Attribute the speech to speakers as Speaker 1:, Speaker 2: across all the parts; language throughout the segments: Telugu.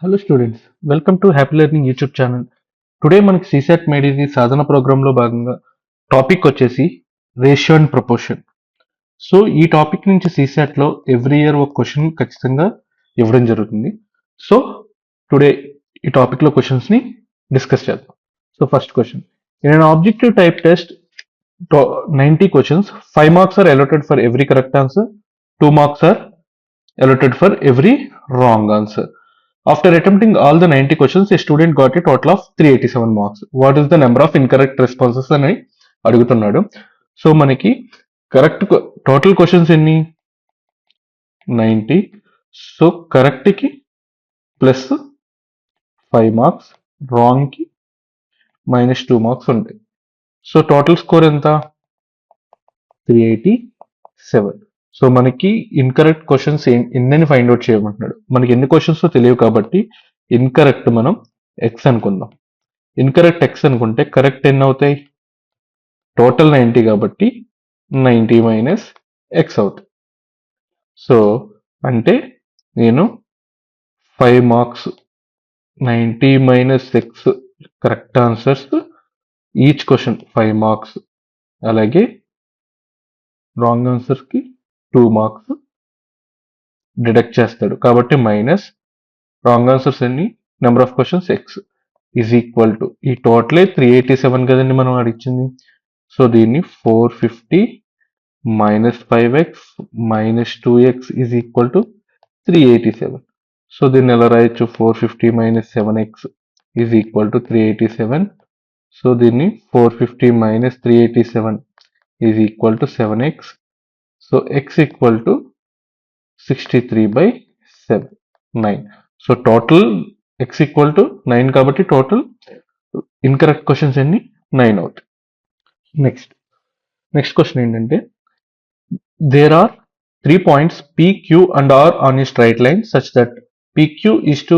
Speaker 1: Hello students, welcome to happy learning YouTube channel. Today మనకి సీసాట్ మేడ్ ఇది సాధన ప్రోగ్రాంలో భాగంగా టాపిక్ వచ్చేసి రేషియో అండ్ ప్రపోర్షన్. సో ఈ టాపిక్ నుంచి సీసాట్లో ఎవ్రీ ఇయర్ ఒక క్వశ్చన్ ఖచ్చితంగా ఇవ్వడం జరుగుతుంది. సో టుడే ఈ టాపిక్లో క్వశ్చన్స్ని డిస్కస్ చేద్దాం. So first question, in an objective type test 90 questions, 5 marks are allotted for every correct answer, 2 marks are allotted for every wrong answer. After attempting all the 90 questions, a student got a total of 387 marks. What is the number of incorrect responses అని అడుగుతున్నాడు. సో మనకి కరెక్ట్ టోటల్ క్వశ్చన్స్ ఎన్ని 90. సో కరెక్ట్కి ప్లస్ 5 మార్క్స్, రాంగ్కి -2 మార్క్స్ ఉంటాయి. సో టోటల్ స్కోర్ ఎంత 387. సో మనకి ఇన్కరెక్ట్ క్వశ్చన్స్ ఎన్ని ఫైండ్ అవుట్ చేయమంటున్నాడు. మనకి ఎన్ని క్వశ్చన్స్ తెలియవు కాబట్టి ఇన్కరెక్ట్ మనం ఎక్స్ అనుకుందాం. ఇన్కరెక్ట్ ఎక్స్ అనుకుంటే కరెక్ట్ ఎన్ని అవుతాయి, టోటల్ 90 కాబట్టి 90 మైనస్ ఎక్స్ అవుతాయి. సో అంటే నేను 5 marks 90 minus X correct answers, each question 5 marks, అలాగే రాంగ్ ఆన్సర్స్కి 2 మార్క్స్ డిడక్ట్ చేస్తాడు కాబట్టి మైనస్ రాంగ్ ఆన్సర్స్ ఎన్ని, number of questions X is equal to ఈ టోటలే 387 కదండి మనం అడిగింది. సో దీన్ని 450 minus 5x minus 2x is equal to 387. So దీన్ని ఎలా రాయొచ్చు, 450 minus 7x is equal to 387. So దీన్ని 450 minus 387 is equal to 7x. So x equal to 63/7, 9. So total x equal to 9 కాబట్టి టోటల్ ఇన్కరెక్ట్ క్వశ్చన్స్ ఎన్ని 9 అవుతాయి. నెక్స్ట్ క్వశ్చన్ ఏంటంటే, there are 3 points P, Q and R on a straight line such that PQ is to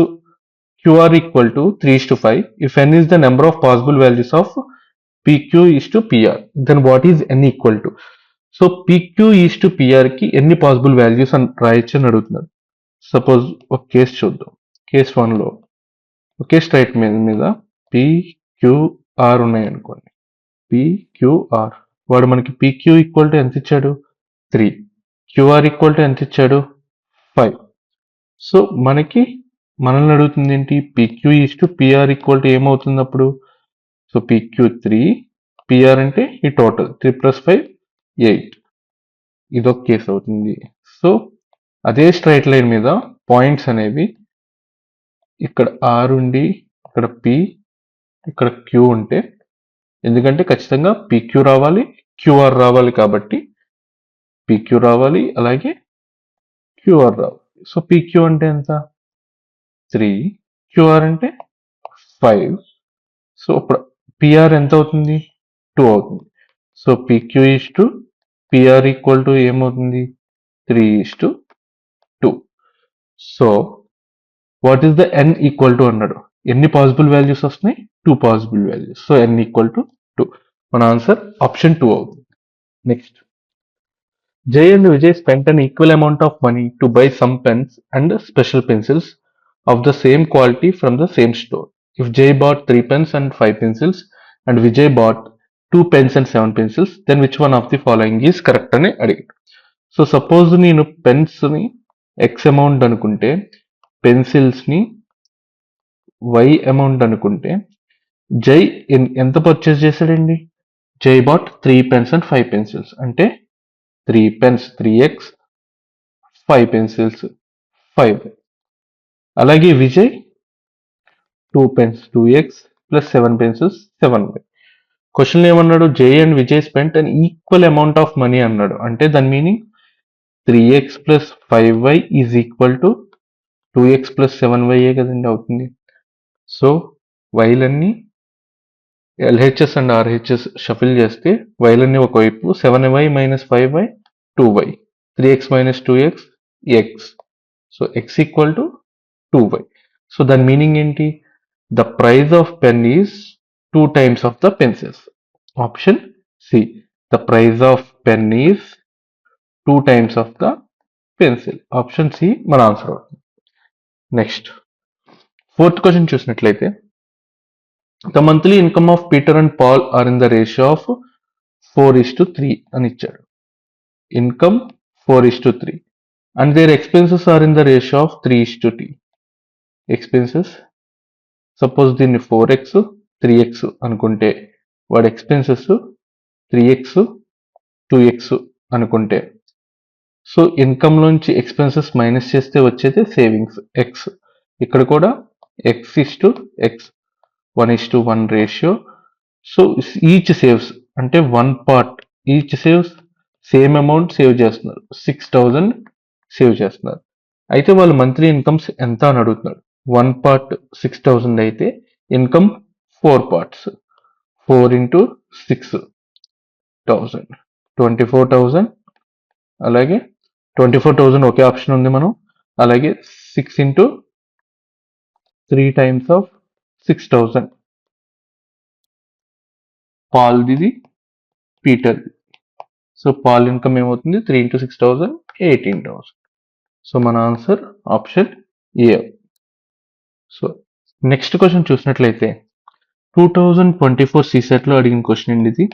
Speaker 1: QR equal to 3:5. If n is the number of possible values of PQ is to PR, then what is n equal to? So PQ is to పిఆర్కి ఎన్ని పాసిబుల్ వాల్యూస్ అని రాయొచ్చు అని అడుగుతున్నాడు. సపోజ్ ఒక కేసు చూద్దాం. కేస్ 1లో ఒకే స్ట్రైట్ మీద PQR ఉన్నాయనుకోండి. PQR వాడు మనకి PQ ఈక్వల్ టు ఎంత ఇచ్చాడు 3, QR ఈక్వల్ టు ఎంత ఇచ్చాడు 5. సో మనల్ని అడుగుతుంది ఏంటి, PQ is to PR equal to ఏమవుతుంది అప్పుడు. సో PQ 3, PR అంటే ఈ టోటల్ 3 + 5 8, ఇదొక కేసు అవుతుంది. సో అదే స్ట్రైట్ లైన్ మీద పాయింట్స్ అనేవి ఇక్కడ R ఉండి ఇక్కడ P ఇక్కడ Q ఉంటే, ఎందుకంటే ఖచ్చితంగా PQ రావాలి QR రావాలి కాబట్టి PQ రావాలి అలాగే QR రావాలి. సో PQ అంటే ఎంత 3, QR అంటే 5. సో ఇప్పుడు PR ఎంత అవుతుంది 2 అవుతుంది. So PQ is to PR equal to ఏమవుతుంది 3:2. So what is the n equal to అన్నాడు. ఎన్ని పాసిబుల్ వాల్యూస్ వస్తున్నాయి 2 possible values. So n equal to 2. మన ఆన్సర్ ఆప్షన్ 2 అవుతుంది. Next, Jay and Vijay spent an equal amount of money to buy some pens and special pencils of the same quality from the same store. If Jay bought 3 pens and 5 pencils and Vijay bought 2 pens and 7 pencils, then which one of the following is correct అని అడిగాడు. సో సపోజ్ నేను పెన్స్ని ఎక్స్ అమౌంట్ అనుకుంటే, పెన్సిల్స్ని వై అమౌంట్ అనుకుంటే, జై ఎంత పర్చేస్ చేశాడండి, జై బాట్ 3 pens and 5 pencils అంటే 3 pens 3x, 5 pencils 5. అలాగే Vijay 2 pens 2x plus 7 pencils 7. Question ఏమన్నాడు, Jay and Vijay spent an equal amount of money అన్నాడు. అంటే దాని meaning 3x plus 5y is equal to 2x plus 7y కదండి అవుతుంది. సో వైలన్నీ LHS అండ్ RHS షఫిల్ చేస్తే వైలన్నీ ఒకవైపు, 7y minus 5y 2y, 3x minus 2x x. So x equal to 2y. So దాని మీనింగ్ ఏంటి, the price of pen is 2 times of the pencils. Option C, the price of pen is 2 times of the pencil. Option C మన ఆన్సర్ అవుతుంది. నెక్స్ట్, ఫోర్త్ క్వశ్చన్ చూసినట్లయితే the monthly income of Peter and Paul are in the ratio of 4:3 అని ఇచ్చాడు. Income 4:3 and their expenses are in the ratio of 3:t. Expenses suppose దీన్ని 4x 3x అనుకుంటే వాడి ఎక్స్పెన్సెస్ 3x 2x అనుకుంటే సో ఇన్కమ్ లోంచి ఎక్స్పెన్సెస్ మైనస్ చేస్తే వచ్చేది సేవింగ్స్ x. ఇక్కడ కూడా x:x 1:1 ratio. So each saves అంటే one part each saves same amount save చేస్తున్నారు, 6,000 సేవ్ చేస్తున్నారు. అయితే వాళ్ళు మంత్లీ ఇన్కమ్స్ ఎంత అని అడుగుతున్నారు. వన్ పార్ట్ 6,000 అయితే ఇన్కమ్ 4 పార్ట్స్, 4 into 6,000 24,000. అలాగే 24,000 ఒకే ఆప్షన్ ఉంది మనం. అలాగే 6 into 3 times of 6,000 పాల్ది పీటర్. సో పాల్ ఇన్కమ్ ఏమవుతుంది 3 into 6,000 18,000. సో మన answer option A. So next question చూసినట్లయితే 2024 CSET లో అడిగిన క్వశ్చన్ అండి ఇది.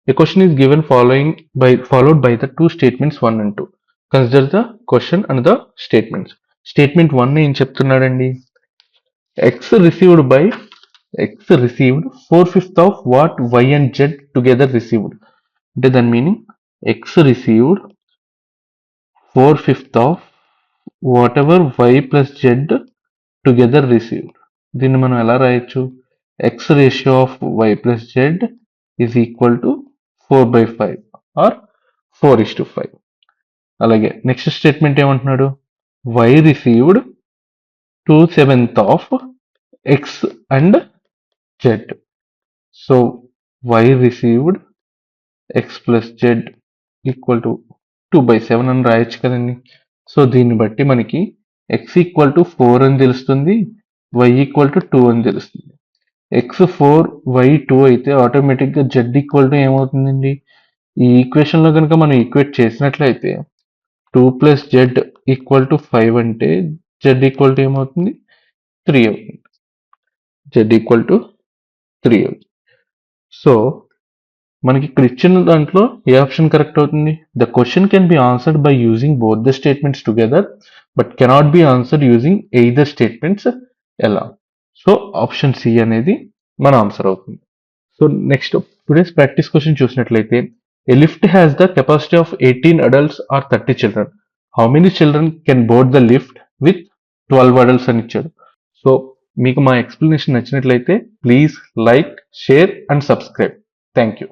Speaker 1: A question is given followed by the two statements 1 and 2. Consider the question and the statements. Statement 1 ఏం చెప్తున్నాడండి, x received 4/5 of what y and z together received. అంటే దాని meaning x received 4/5 of whatever y plus z together received. దీన్ని మనం ఎలా రాయొచ్చు, x ratio of y plus z is equal to 4/5 or 4:5. అలాగే నెక్స్ట్ స్టేట్మెంట్ ఏమంటున్నాడు, y received 2/7 of x and z. So y received x plus z equal to 2/7 అని రాయొచ్చు కదండి. సో దీన్ని బట్టి మనకి x equal to 4 అని తెలుస్తుంది, y equal to 2 అని తెలుస్తుంది. x 4 y 2 అయితే ఆటోమేటిక్గా z equal to ఏమవుతుందండి, ఈ ఈక్వేషన్ లో కనుక మనం ఈక్వేట్ చేసినట్లయితే 2 plus z equal to 5 అంటే z equal to ఏమవుతుంది 3 అవుతుంది. z equal to 3 అవుతుంది. సో మనకి ఇక్కడ ఇచ్చిన దాంట్లో ఏ ఆప్షన్ కరెక్ట్ అవుతుంది, the question can be answered by using both the statements together but cannot be answered using either statements. ఎలా, సో ఆప్షన్ సి అనేది మన ఆన్సర్ అవుతుంది. So next today's practice question చూసినట్లయితే a lift has the capacity of 18 adults or 30 children. How many children can board the lift with 12 adults అని ఇచ్చాడు. సో మీకు మా ఎక్స్ప్లెనేషన్ నచ్చినట్లయితే please like, share and subscribe. Thank you.